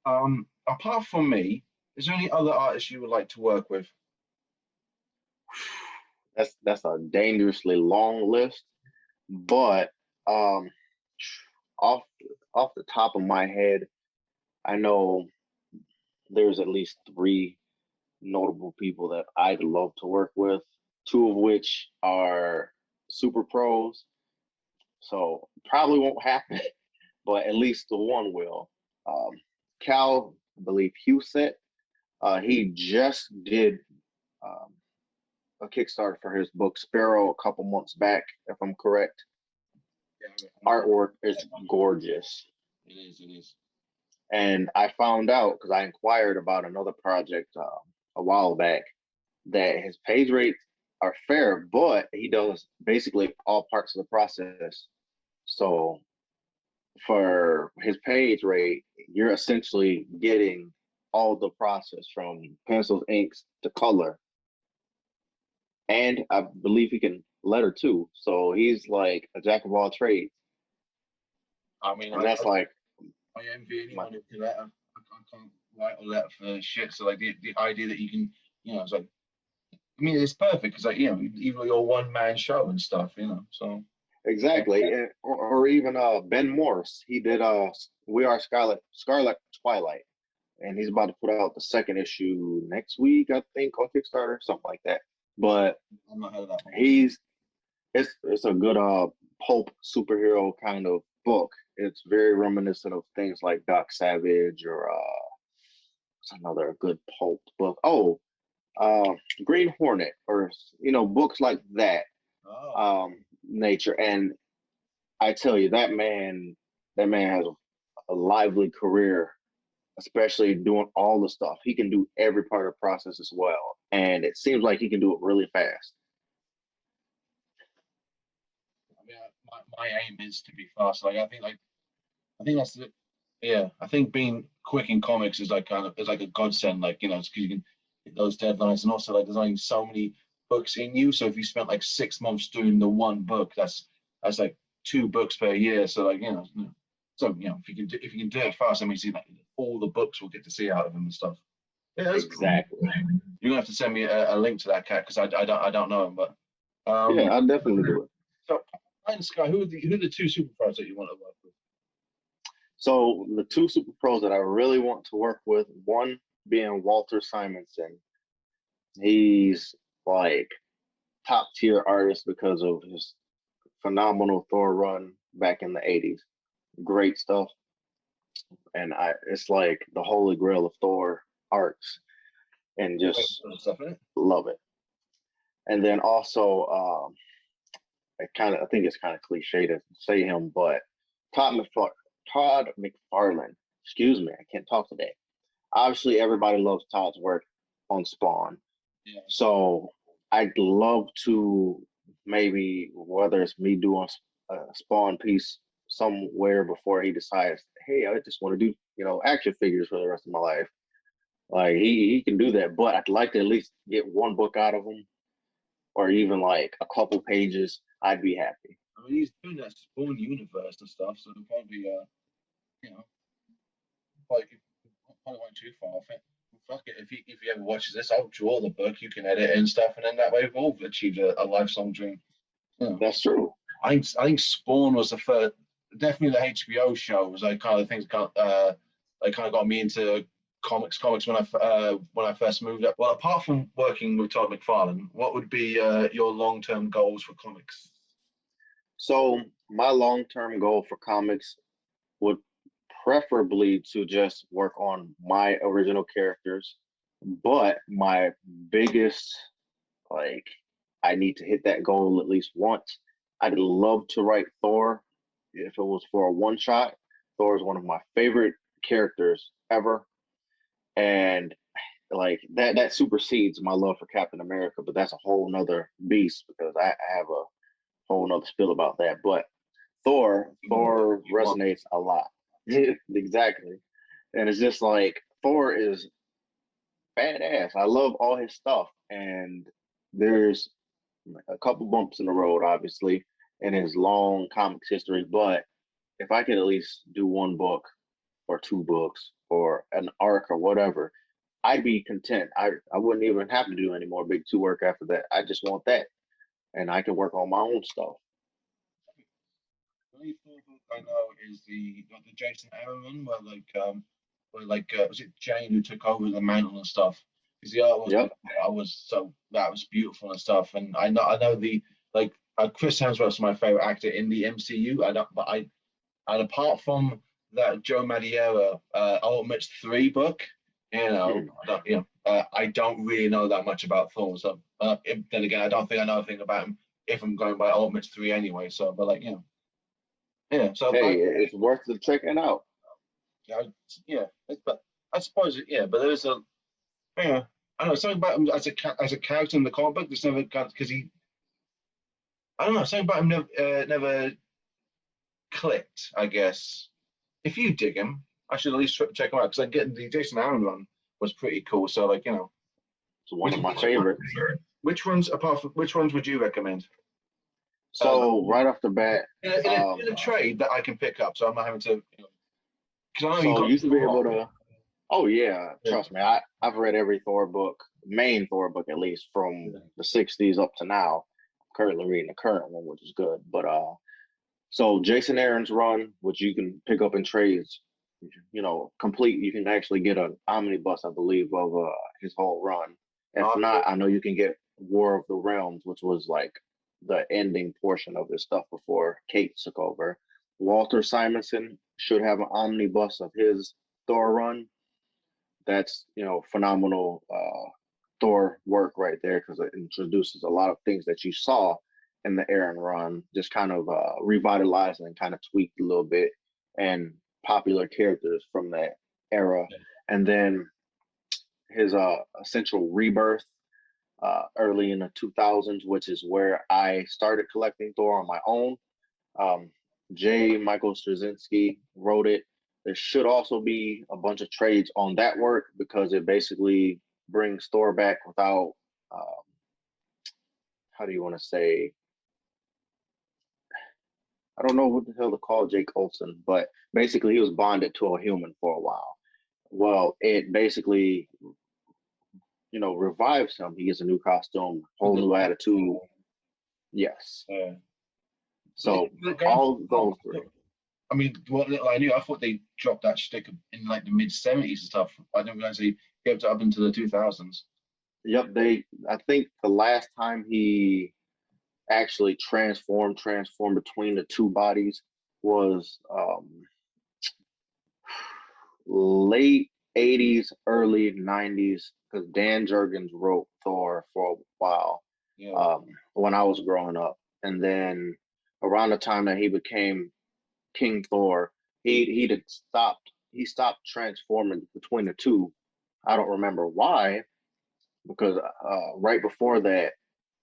Apart from me, is there any other artists you would like to work with? That's a dangerously long list, but um, off off the top of my head, I know there's at least three notable people that I'd love to work with. Two of which are super pros, so probably won't happen, but at least the one will. Um, Cal, I believe Husett, he just did um, a Kickstarter for his book Sparrow a couple months back, if I'm correct. Yeah, Artwork is gorgeous. it is. It is. And I found out because I inquired about another project a while back that his page rates are fair, but he does basically all parts of the process. So for his page rate, you're essentially getting all the process from pencils, inks to color. And I believe he can letter too. So he's like a jack of all trades. I mean, And that's like I envy my anyone who can letter. I can't write or letter for shit. So like the idea that you can, it's like, I mean, it's perfect because like even your one man show and stuff, So yeah, exactly. Or even Ben Morse. He did We Are Scarlet Twilight. And he's about to put out the second issue next week, I think, on Kickstarter, something like that. But I'm not heard of that one. he's it's a good pulp superhero kind of book. It's very reminiscent of things like Doc Savage or what's another good pulp book. Oh, uh, Green Hornet or books like that Oh, nature. And I tell you, that man has a lively career, especially doing all the stuff. He can do every part of the process as well, and it seems like he can do it really fast. I mean, my aim is to be fast. I think that's the, yeah. I think being quick in comics is like kind of is like a godsend. Like it's because you can hit those deadlines, and also like there's only so many books in you. So if you spent like 6 months doing the one book, that's like 2 books per year. So like so if you can do it fast, I mean, see that all the books will get to see out of them and stuff. Yeah, that's cool. Exactly. You're gonna have to send me a link to that cat because I don't know him, but Yeah, um. I'll definitely do it. So, Iron Sky, who are the two superpowers that you want to work with? So the two super pros that I really want to work with, one being Walter Simonson. He's like top tier artist because of his phenomenal Thor run back in the 80s. Great stuff. And it's like the holy grail of Thor arcs and just Stuff in it. love it. And then also I think it's kind of cliche to say him, but Todd Todd McFarlane. Excuse me, I can't talk today. Obviously, everybody loves Todd's work on Spawn, Yeah. so I'd love to maybe whether it's me doing a Spawn piece somewhere before he decides, hey, I just want to do action figures for the rest of my life. Like he can do that, but I'd like to at least get one book out of him, or even like a couple pages. I'd be happy. I mean, he's doing that Spawn universe and stuff, so it'll probably, you know, probably won't too far off it. Fuck it, if he ever watches this, I'll draw the book. You can edit it and stuff, and then that way we've all achieved a lifelong dream. Yeah. That's true. I think Spawn was the first, definitely the HBO show was like kind of the things they kind of got me into comics when I first moved up. Well, apart from working with Todd McFarlane, what would be your long term goals for comics? So my long-term goal for comics would preferably to just work on my original characters, but my biggest like I need to hit that goal at least once. I'd love to write Thor if it was for a one shot. Thor is one of my favorite characters ever, and like that supersedes my love for Captain America, but that's a whole nother beast because I have a whole nother spill about that. But Thor resonates a lot. Exactly. And it's just like Thor is badass. I love all his stuff. And there's a couple bumps in the road, obviously, in his long comics history. But if I could at least do one book or 2 books or an arc or whatever, I'd be content. I wouldn't even have to do any more big 2 work after that. I just want that, and I can work on my own stuff. The only Thor book I know is the Jason Aaron one, where was it Jane who took over the mantle and stuff? Because the art was Yep. that was beautiful and stuff. And I know the like Chris Hemsworth's my favorite actor in the MCU. And apart from that Joe Madureira Ultimates 3 book, I don't really know that much about Thor. So then again, I don't think I know a thing about him if I'm going by Ultimates 3 anyway. So, but yeah. So hey, it's worth the checking out. But I suppose but there's I don't know something about him as a character in the comic book. There's never because I don't know something about him never clicked. I guess if you dig him, I should at least check him out because I get the Jason Aaron one was pretty cool. So it's one of my favorites. Which ones would you recommend? So right off the bat, in a trade that I can pick up, so I'm not having to. Because I know you should be able to. Oh yeah, trust me. I've read every Thor book, main Thor book at least, from the '60s up to now. I'm currently reading the current one, which is good. But so Jason Aaron's run, which you can pick up in trades, complete. You can actually get an omnibus, I believe, of his whole run. If not, I know you can get War of the Realms, which was like the ending portion of his stuff before Kate took over. Walter Simonson should have an omnibus of his Thor run. That's phenomenal Thor work right there because it introduces a lot of things that you saw in the Aaron run, just kind of revitalized and kind of tweaked a little bit, and popular characters from that era. And then his essential rebirth early in the 2000s, which is where I started collecting Thor on my own. J. Michael Straczynski wrote it. There should also be a bunch of trades on that work because it basically brings Thor back without, how do you want to say? I don't know what the hell to call Jake Olsen, but basically he was bonded to a human for a while. Well, it basically, revives him. He gets a new costume, whole new attitude. Yes. So all those three. I mean, what little I knew, I thought they dropped that shtick in like the mid '70s and stuff. I didn't realize they kept it up into the 2000s. Yep, I think the last time he actually transformed between the two bodies was late '80s, early '90s, because Dan Jurgens wrote Thor for a while when I was growing up, and then around the time that he became King Thor, he stopped transforming between the two. I don't remember why, because right before that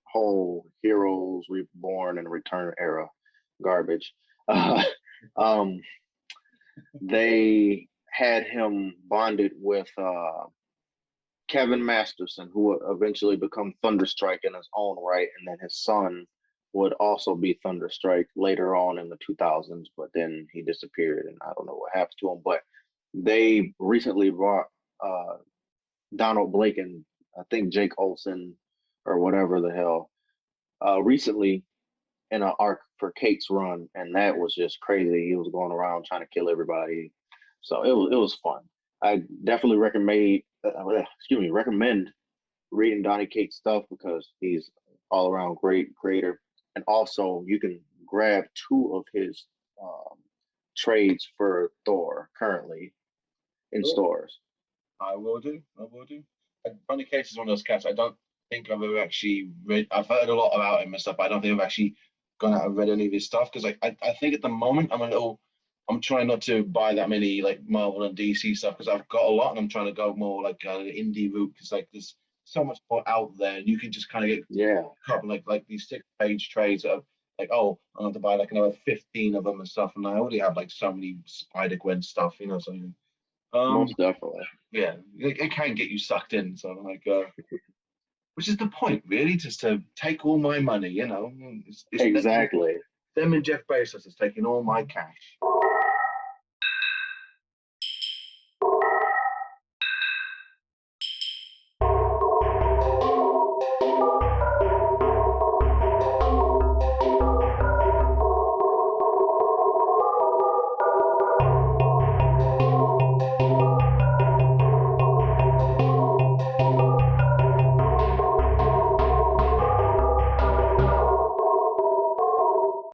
whole Heroes Reborn and Return era garbage, they had him bonded with Kevin Masterson, who would eventually become Thunderstrike in his own right, and then his son would also be Thunderstrike later on in the 2000s, but then he disappeared, and I don't know what happened to him. But they recently brought Donald Blake and I think Jake Olsen or whatever the hell recently in an arc for Kate's run, and that was just crazy. He was going around trying to kill everybody, so it was fun. I definitely recommend reading Donny Cates stuff because he's all around great creator. And also, you can grab 2 of his trades for Thor currently in stores. I will do. Donny Cates is one of those cats I don't think I've ever actually read. I've heard a lot about him and stuff, but I don't think I've actually gone out and read any of his stuff because I think at the moment I'm trying not to buy that many like Marvel and DC stuff because I've got a lot and I'm trying to go more like an indie route because like there's so much more out there and you can just kind of get caught like these 6-page trades that are like, oh, I have to buy like another 15 of them and stuff, and I already have like so many Spider-Gwen stuff, so most definitely. Yeah, it can get you sucked in, so like which is the point really, just to take all my money, it's exactly them and Jeff Bezos is taking all my cash.